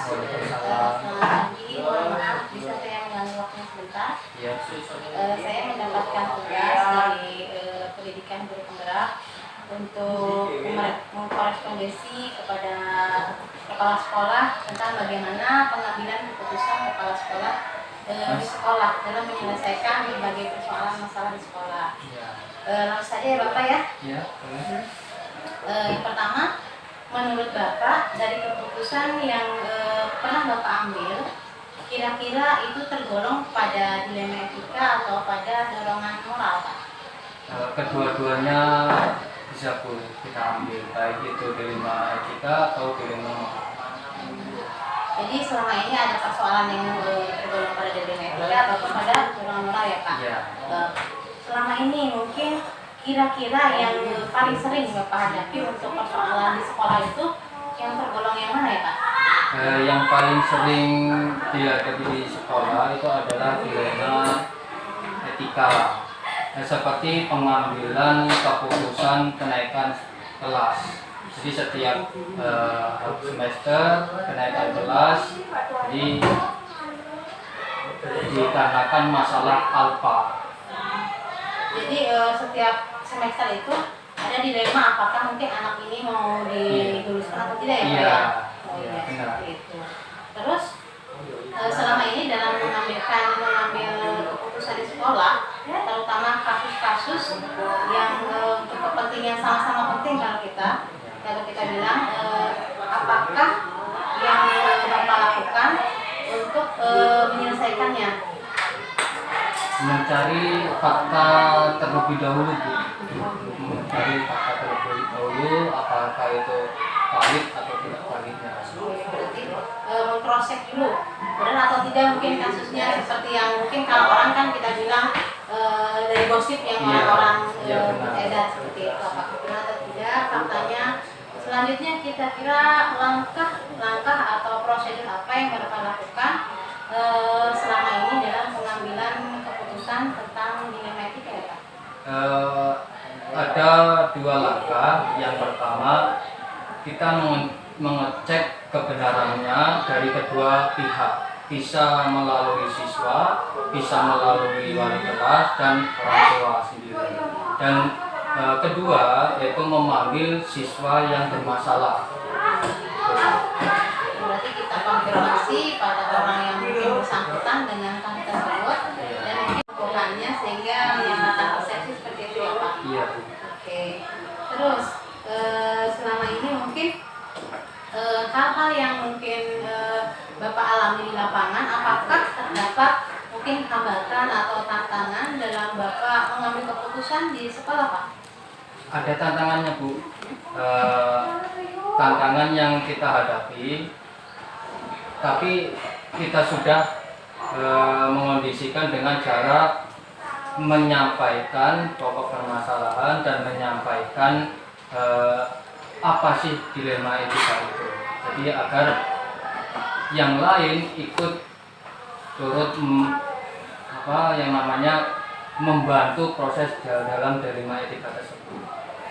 Selamat pagi, mohon maaf bisa saya mengganggu waktunya sebentar. Ya. Saya mendapatkan tugas dari pendidikan guru penggerak untuk mengkorespondensi kepada kepala sekolah tentang bagaimana pengambilan keputusan kepala sekolah di sekolah dalam menyelesaikan berbagai persoalan masalah di sekolah. Langsung saja ya Bapak ya. Ya. Yang pertama, menurut Bapak dari keputusan yang pernah Bapak ambil, kira-kira itu tergolong pada dilema etika atau pada dorongan moral, Pak? Kedua-duanya bisa kita ambil, baik itu dilema etika atau dilema moral. Jadi selama ini ada persoalan yang tergolong pada dilema etika ataupun pada dorongan moral ya Pak? Ya. Selama ini mungkin kira-kira yang paling sering Bapak hadapi untuk persoalan di sekolah itu yang tergolong yang mana ya Pak? Yang paling sering dihadapi di sekolah itu adalah dilema etika, seperti pengambilan keputusan kenaikan kelas. Jadi setiap semester kenaikan kelas, jadi dikarenakan masalah alfa. Jadi setiap semester itu ada dilema apakah mungkin anak ini mau diluluskan atau tidak ya Pak ya? Oh iya, seperti itu. Terus selama ini dalam mengambil keputusan di sekolah, terutama kasus-kasus yang untuk kepentingan sama-sama penting kalau kita bilang, apakah yang Bapak lakukan untuk menyelesaikannya? Mencari fakta terlebih dahulu, Bu. Mencari fakta terlebih dahulu, apakah itu valid atau tidak validnya. Berarti mengcross-check dulu benar atau tidak mungkin kasusnya, seperti yang mungkin kalau orang kan kita bilang dari gosip yang orang beredar seperti itu, apakah benar atau tidak faktanya. Selanjutnya kita kira langkah atau prosedur apa yang Bapak lakukan selama ini dalam pengambilan keputusan tentang dilema etika ya Pak? Ada dua langkah. Yang pertama, kita mengecek kebenarannya dari kedua pihak, bisa melalui siswa, bisa melalui wali kelas dan orang tua sendiri. Dan kedua yaitu memanggil siswa yang bermasalah. Berarti kita konfirmasi pada orang yang mungkin bersangkutan dengan kasus tersebut dan mungkin bukannya sehingga menyatakan persepsi seperti itu ya Pak? Iya. Oke. Terus selama ini mungkin hal-hal yang mungkin Bapak alami di lapangan, apakah terdapat mungkin hambatan atau tantangan dalam Bapak mengambil keputusan di sekolah Pak? Ada tantangannya, Bu. Tantangan yang kita hadapi, tapi kita sudah mengondisikan dengan cara menyampaikan pokok permasalahan dan menyampaikan apa sih dilema etika itu. Jadi agar yang lain ikut turut yang namanya membantu proses dalam dilema etika tersebut.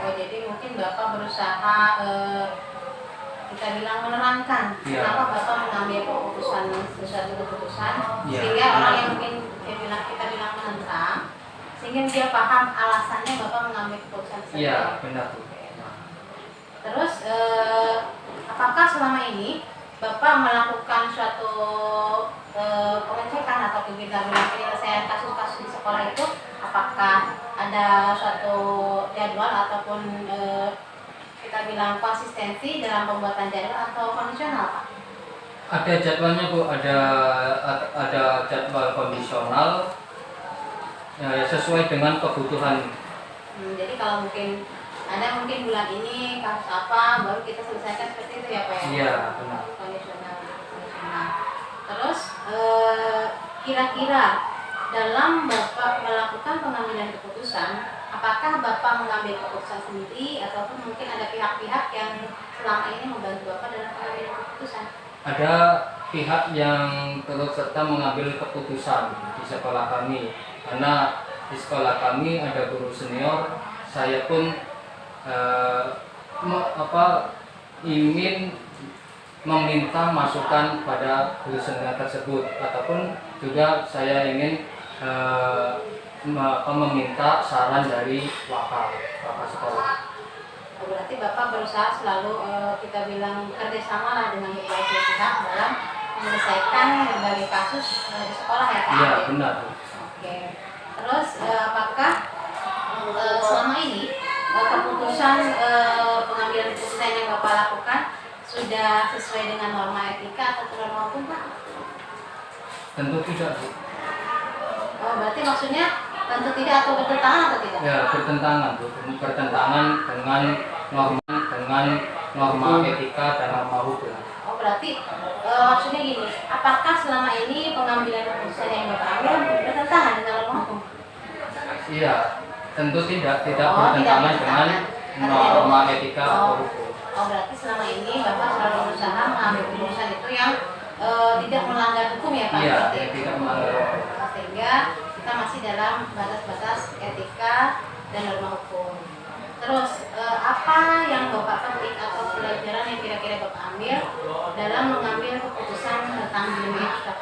Oh, jadi mungkin Bapak berusaha kita bilang menerangkan kenapa Bapak mengambil suatu keputusan sehingga orang yang mungkin kita bilang menentang, sehingga dia paham alasannya Bapak mengambil keputusan tersebut. Iya, benar. Terus apakah selama ini Bapak melakukan suatu pengecekan atau kegiatan penyelesaian kasus-kasus di sekolah itu, apakah ada suatu jadwal ataupun kita bilang konsistensi dalam pembuatan jadwal atau kondisional Pak? Ada jadwalnya, Bu. Ada jadwal kondisional sesuai dengan kebutuhan. Jadi kalau mungkin ada bulan ini kasus apa baru kita selesaikan seperti itu ya Pak? Iya, benar. Kondisional. Terus kira-kira dalam Bapak melakukan pengambilan keputusan, apakah Bapak mengambil keputusan sendiri ataupun mungkin ada pihak-pihak yang selama ini membantu Bapak dalam pengambilan keputusan? Ada pihak yang turut serta mengambil keputusan di sekolah kami, karena di sekolah kami ada guru senior. Saya pun ingin meminta masukan pada guru senior tersebut, ataupun juga saya ingin meminta saran dari wakil sekolah. Berarti Bapak berusaha selalu kita bilang kerjasama lah dengan berbagai pihak dalam menyelesaikan berbagai kasus di sekolah ya Pak? Iya, benar. Oke. Terus apakah selama ini keputusan pengambilan keputusan yang Bapak lakukan sudah sesuai dengan norma etika atau norma hukum Pak? Tentu tidak, Bu. Oh, berarti maksudnya tentu tidak atau bertentangan atau tidak? Ya, bertentangan, Bu. Bertentangan dengan norma etika dan norma hukum. Oh, berarti maksudnya gini, apakah selama ini pengambilan keputusan yang Bapak ambil bertentangan dengan norma hukum? Iya, tentu tidak bertentangan dengan norma etika atau hukum. Oh, berarti selama ini Bapak selalu berusaha mengambil keputusan itu yang tidak melanggar hukum ya Pak? Iya, tidak melanggar hukum. Sehingga kita masih dalam batas-batas etika dan norma hukum. Terus apa yang Bapak petik atau pelajaran yang kira-kira Bapak ambil dalam mengambil keputusan tentang dilema etika?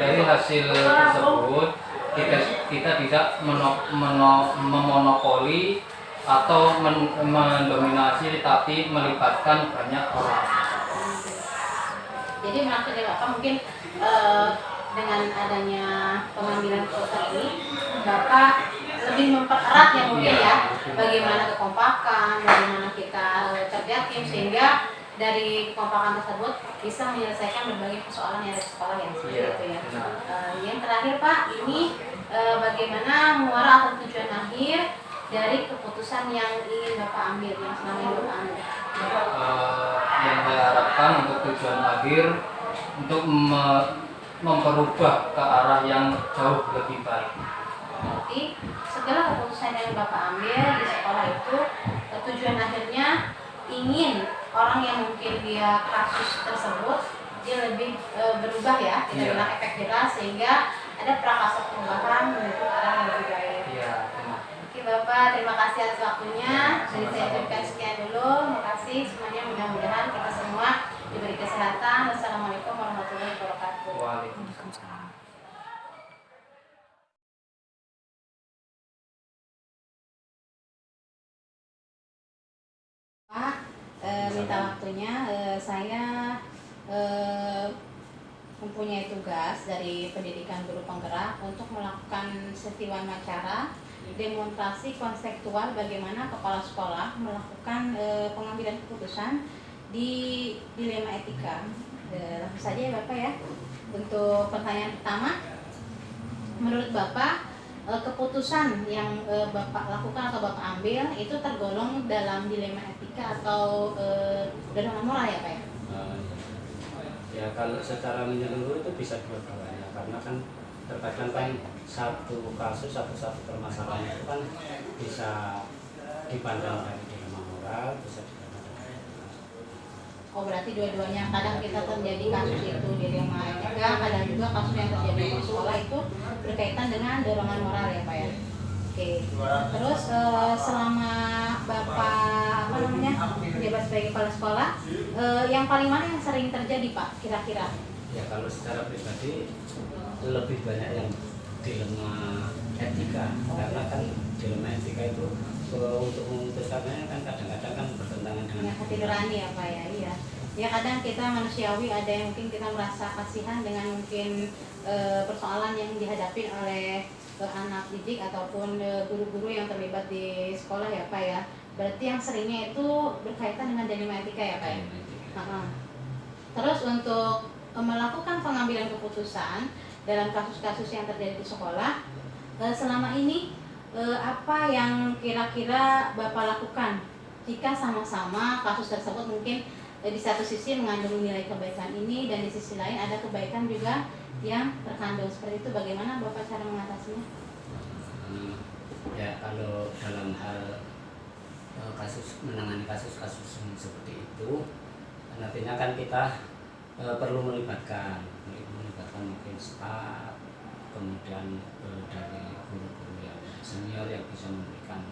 Dari hasil tersebut kita tidak memonopoli atau mendominasi, tapi melibatkan banyak orang. Jadi maksudnya Bapak mungkin dengan adanya pengambilan keputusan ini Bapak lebih mempererat ya mungkin ya, bagaimana kekompakan, bagaimana kita kerja tim, sehingga dari kekompakan tersebut bisa menyelesaikan berbagai persoalan yang ada di sekolah yang seperti itu ya. Yang terakhir Pak, ini bagaimana muara atau tujuan akhir dari keputusan yang ingin Bapak ambil, yang selama ini Bapak ambil? Yang saya harapkan untuk tujuan akhir untuk memperubah ke arah yang jauh lebih baik. Berarti segala keputusan yang Bapak ambil di sekolah itu tujuan akhirnya ingin orang yang mungkin dia kasus tersebut dia lebih berubah ya, kita bilang efek jerah, sehingga ada prakasa perubahan menuju ke arah yang lebih baik. Iya. Oke Bapak, terima kasih atas waktunya. Jadi saya ucapkan sekian dulu. Terima kasih semuanya, mudah-mudahan kita semua diberi kesehatan. Wassalamualaikum warahmatullahi wabarakatuh. Waalaikumsalam. Pak, minta waktunya, saya mempunyai tugas dari Pendidikan Guru Penggerak untuk melakukan sesi wawancara demonstrasi konseptual bagaimana kepala sekolah melakukan pengambilan keputusan di dilema etika. Langsung saja ya Bapak ya. Untuk pertanyaan pertama, menurut Bapak keputusan yang Bapak lakukan atau Bapak ambil itu tergolong dalam dilema etika atau dilema moral ya Pak ya? Ya kalau secara menyeluruh itu bisa dua-duanya, karena kan terkadang kan satu kasus satu permasalahan itu kan bisa dipandang dari dilema moral, bisa dipandang dari Oh berarti dua-duanya, kadang kita terjadi kasus itu dilema etika, kadang juga kasus yang terjadi di sekolah itu berkaitan dengan dorongan moral ya Pak ya. Oke. Terus selama Bapak menjabat sebagai kepala sekolah, yang paling mana yang sering terjadi Pak kira-kira? Ya kalau secara pribadi lebih banyak yang dilema etika, karena kan dilema etika itu untuk memutuskannya kan kadang-kadang kan bertentangan dengan hati nurani ya Pak ya. Iya. Ya kadang kita manusiawi, ada yang mungkin kita merasa kasihan dengan mungkin persoalan yang dihadapi oleh anak didik ataupun guru-guru yang terlibat di sekolah ya Pak ya. Berarti yang seringnya itu berkaitan dengan dilema etika ya Pak ya. Terus untuk melakukan pengambilan keputusan dalam kasus-kasus yang terjadi di sekolah, selama ini apa yang kira-kira Bapak lakukan jika sama-sama kasus tersebut mungkin di satu sisi mengandung nilai kebaikan ini dan di sisi lain ada kebaikan juga yang terkandung seperti itu, bagaimana Bapak cara mengatasinya? Ya kalau dalam hal menangani kasus-kasus seperti itu, nantinya kan kita perlu melibatkan mungkin staf, kemudian dari guru-guru yang senior yang bisa memberikan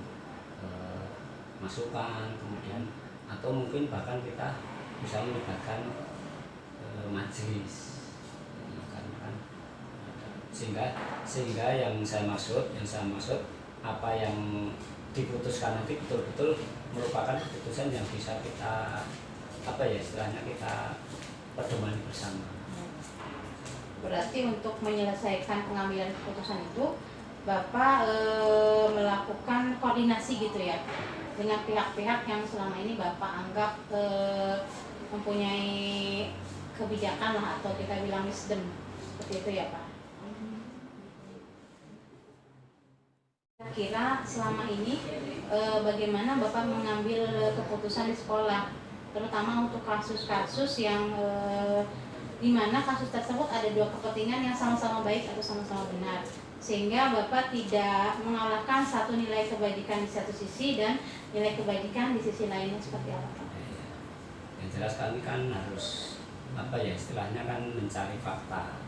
masukan, kemudian atau mungkin bahkan kita bisa melibatkan majelis. Karena kan sehingga yang saya maksud apa yang diputuskan nanti betul-betul merupakan keputusan yang bisa kita istilahnya kita pedomani bersama. Berarti untuk menyelesaikan pengambilan keputusan itu Bapak melakukan koordinasi gitu ya dengan pihak-pihak yang selama ini Bapak anggap mempunyai kebijakan lah atau kita bilang wisdom seperti itu ya Pak. Kira selama ini bagaimana Bapak mengambil keputusan di sekolah, terutama untuk kasus-kasus yang di mana kasus tersebut ada dua kepentingan yang sama-sama baik atau sama-sama benar, sehingga Bapak tidak mengalahkan satu nilai kebajikan di satu sisi dan nilai kebajikan di sisi lainnya seperti apa Pak? Yang jelas kami kan harus istilahnya kan mencari fakta,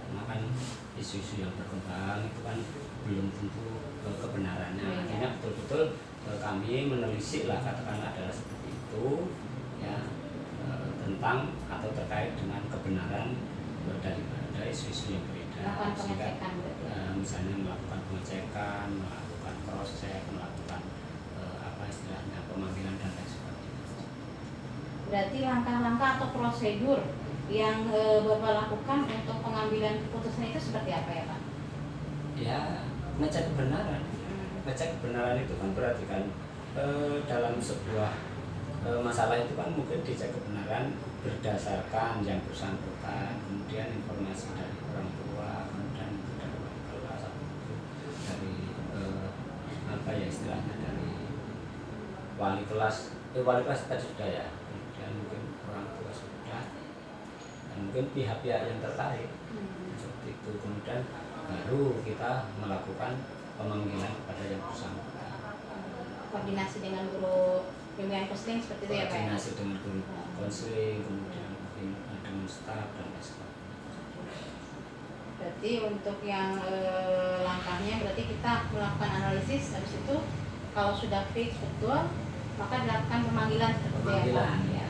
karena kan isu-isu yang berkembang itu kan belum tentu kebenarannya. Artinya betul-betul kami menelisik lah, katakanlah adalah seperti itu ya, tentang atau terkait dengan kebenaran daripada isu-isu yang beredar, sehingga misalnya melakukan pengecekan, melakukan cross check, melakukan istilahnya pemanggilan dan lain sebagainya. Berarti langkah-langkah atau prosedur yang Bapak lakukan untuk pengambilan keputusan itu seperti apa ya Pak? Ya, ngecek kebenaran. Ngecek kebenaran itu kan berarti kan dalam sebuah masalah itu kan mungkin dicek kebenaran berdasarkan yang bersangkutan, kemudian informasi dari orang tua, kemudian dari wali kelas, dari istilahnya dari wali kelas tadi sudah ya, kemudian mungkin orang tua sudah, dan mungkin pihak-pihak yang terkait seperti itu, kemudian baru kita melakukan pemanggilan kepada yang bersangkutan. Koordinasi dengan guru bimbingan konseling seperti itu ya Pak? Koordinasi dengan guru konseling, kemudian mungkin dengan staf dan lain sebagainya. Berarti untuk yang langkahnya berarti kita melakukan analisis, habis itu kalau sudah fix betul maka dilakukan pemanggilan seperti apa? Ya.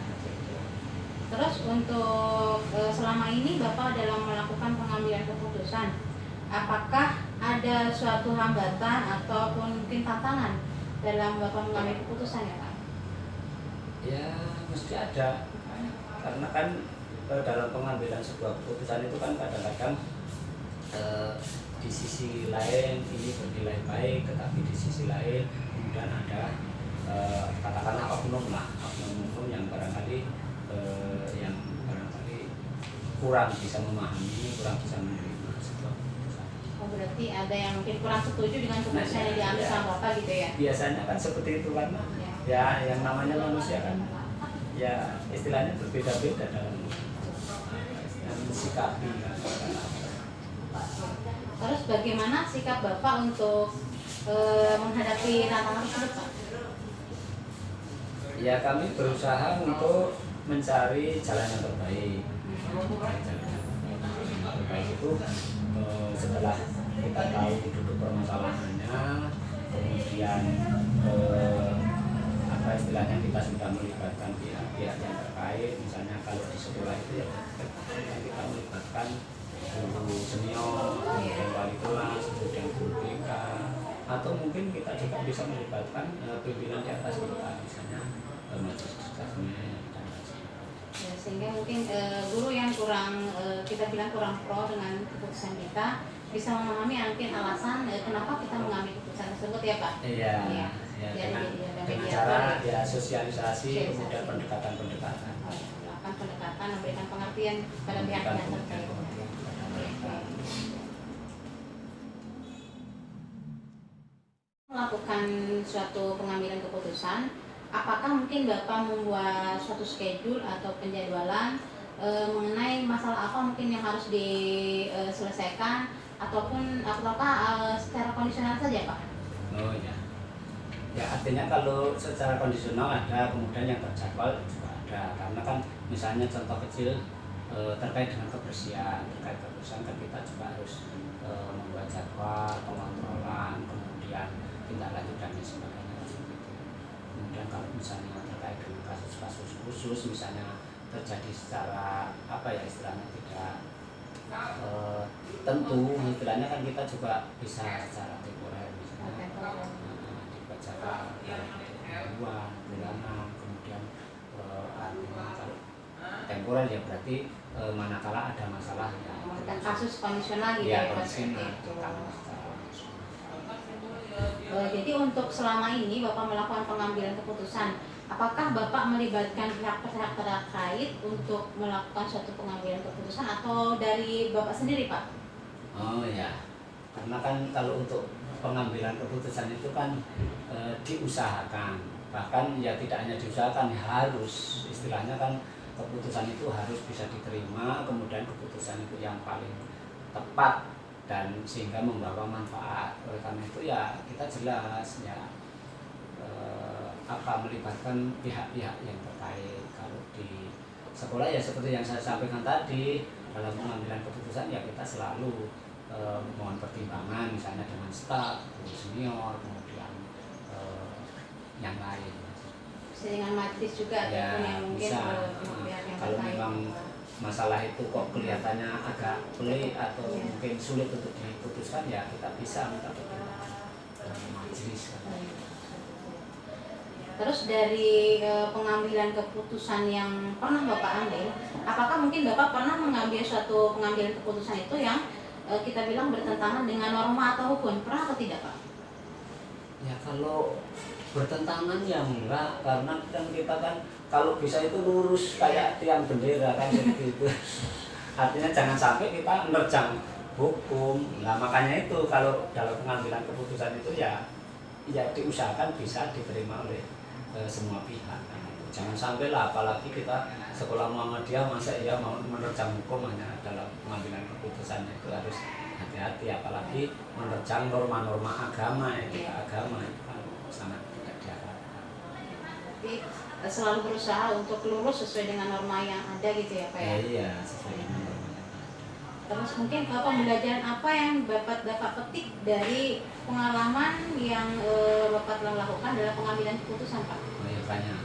Terus untuk selama ini Bapak dalam melakukan pengambilan keputusan, apakah ada suatu hambatan ataupun mungkin tantangan dalam Bapak mengambil keputusan ya Pak? Ya mesti ada, karena kan dalam pengambilan sebuah keputusan itu kan kadang-kadang di sisi lain ini bernilai baik, tetapi di sisi lain kemudian ada katakanlah oknum yang barangkali kurang bisa memahami, kurang bisa menerima sebuah keputusan. Oh, berarti ada yang mungkin kurang setuju dengan keputusan yang diambil sama Bapak gitu ya? Biasanya kan seperti itu kan, ya yang namanya manusia kan, ya istilahnya berbeda-beda dalam sikapi. Terus bagaimana sikap Bapak untuk menghadapi tantangan tersebut Pak? Ya kami berusaha untuk mencari jalan yang terbaik. Jalan yang terbaik itu setelah kita tahu duduk permasalahannya, kemudian istilahnya kita sudah melibatkan pihak-pihak yang terkait, misalnya kalau di sekolah itu ya kita melibatkan guru senior, kemudian wali kelas, kemudian guru BK, atau mungkin kita juga bisa melibatkan pimpinan di atas kita, misalnya majelis discussion. Ya, sehingga mungkin guru yang kurang kita bilang kurang pro dengan keputusan kita bisa memahami mungkin alasan kenapa kita mengambil keputusan tersebut ya Pak? Iya. Ya, dengan cara ya sosialisasi, kemudian pendekatan-pendekatan. Melakukan pendekatan, memberikan pengertian pada pihak yang terkait. Melakukan suatu pengambilan keputusan, apakah mungkin Bapak membuat suatu schedule atau penjadwalan mengenai masalah apa mungkin yang harus diselesaikan ataupun secara kondisional saja Pak? Oh ya. Ya artinya kalau secara kondisional ada, kemudian yang terjadwal juga ada, karena kan misalnya contoh kecil terkait dengan kebersihan kan kita juga harus membuat jadwal pengontrolan, kemudian tindak lanjut dan sebagainya. Kemudian kalau misalnya terkait dengan kasus-kasus khusus misalnya terjadi secara apa ya istilahnya tidak tentu, istilahnya kan kita juga bisa secara temporer misalnya dibacakan bulan bulanan, kemudian artinya kalau temporer ya berarti manakala ada masalah ya bukan kasus kondisional gitu ya, Pak, seperti itu. Jadi untuk selama ini Bapak melakukan pengambilan keputusan, apakah Bapak melibatkan pihak-pihak terkait untuk melakukan suatu pengambilan keputusan atau dari Bapak sendiri, Pak? Oh ya, karena kan kalau untuk pengambilan keputusan itu kan diusahakan, bahkan ya tidak hanya diusahakan, harus, istilahnya kan keputusan itu harus bisa diterima, kemudian keputusan itu yang paling tepat dan sehingga membawa manfaat. Oleh karena itu ya kita jelas ya melibatkan pihak-pihak yang terkait. Kalau di sekolah ya seperti yang saya sampaikan tadi, dalam pengambilan keputusan ya kita selalu mohon pertimbangan misalnya dengan staf, guru senior, kemudian yang lain. Bisa dengan majelis juga Ya, ataupun yang mungkin bisa. pihak yang Kalau terkait. memang masalah itu kok kelihatannya agak pelik atau mungkin sulit untuk diputuskan, ya kita bisa minta pertimbangan majelis. Terus dari pengambilan keputusan yang pernah Bapak ambil, apakah mungkin Bapak pernah mengambil suatu pengambilan keputusan itu yang kita bilang bertentangan dengan norma atau hukum? Pernah atau tidak, Pak? Ya kalau bertentangan ya enggak, karena kan kita kan kalau bisa itu lurus kayak tiang bendera kan seperti itu. Artinya jangan sampai kita menerjang hukum. Nah makanya itu kalau dalam pengambilan keputusan itu ya diusahakan bisa diterima oleh semua pihak. Jangan sampai lah, apalagi kita sekolah Muhammadiyah masa ya mau menerjang hukum hanya dalam pengambilan keputusannya, itu harus hati-hati, apalagi menerjang norma-norma agama ya, agama itu kan sangat tidak diharapkan. Tapi selalu berusaha untuk lurus sesuai dengan norma yang ada gitu ya, Pak ya? Iya, sesuai dengan norma. Terus mungkin pembelajaran apa yang Bapak petik dari pengalaman yang Bapak telah lakukan dalam pengambilan keputusan, Pak? Oh ya, banyak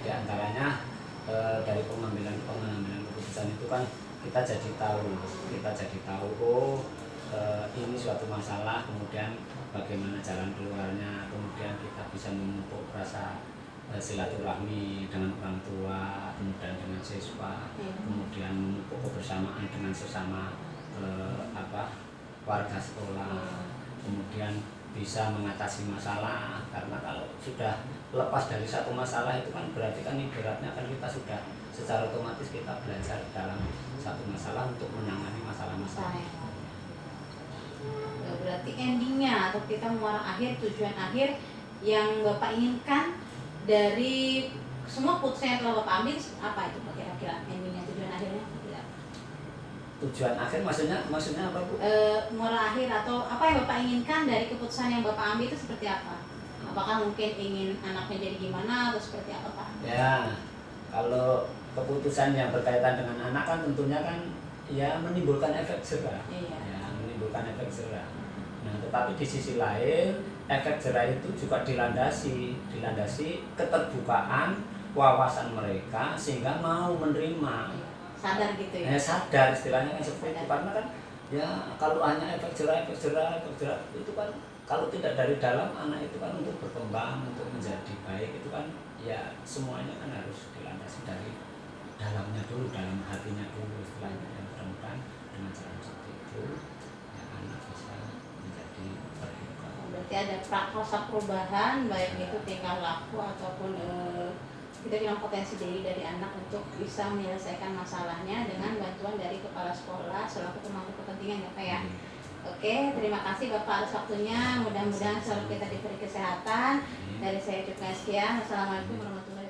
diantaranya dari pengambilan keputusan itu kan kita jadi tahu oh ini suatu masalah, kemudian bagaimana jalan keluarnya, kemudian kita bisa memupuk rasa silaturahmi dengan orang tua, kemudian dengan siswa, kemudian memupuk kebersamaan dengan sesama warga sekolah, kemudian bisa mengatasi masalah, karena kalau sudah lepas dari satu masalah itu kan berarti kan ibaratnya kan kita sudah secara otomatis kita belajar dalam satu masalah untuk menangani masalah-masalah. Berarti endingnya atau kita muara akhir, tujuan akhir yang Bapak inginkan dari semua putusan yang telah Bapak ambil apa itu Pak, kira-kira endingnya, tujuan akhirnya? Tujuan akhir maksudnya apa, Bu? Muara akhir atau apa yang Bapak inginkan dari keputusan yang Bapak ambil itu seperti apa? Apakah mungkin ingin anaknya jadi gimana atau seperti apa, Pak? Ya, kalau keputusan yang berkaitan dengan anak kan tentunya kan ya menimbulkan efek jerah. Iya. Ya, menimbulkan efek jerah. Nah, tetapi di sisi lain efek jerah itu juga dilandasi keterbukaan wawasan mereka sehingga mau menerima. Sadar gitu ya? Sadar, istilahnya kan seperti itu. Karena kan ya kalau hanya efek jerah itu kan kalau tidak dari dalam, anak itu kan untuk berkembang, untuk menjadi baik itu kan ya semuanya kan harus dilandasi dari dalamnya dulu, dalam hatinya dulu istilahnya. Yang mudah-mudahan dengan cara seperti itu ya anak bisa menjadi terbuka. Berarti ada prakosa perubahan baik itu tingkah laku ataupun kita bilang potensi diri dari anak untuk bisa menyelesaikan masalahnya dengan bantuan dari kepala sekolah selaku pemangku kepentingan ya Pak ya. Oke, terima kasih Bapak atas waktunya. Mudah-mudahan selalu kita diberi kesehatan. Dari saya cukup sekian. Wassalamualaikum warahmatullahi wabarakatuh.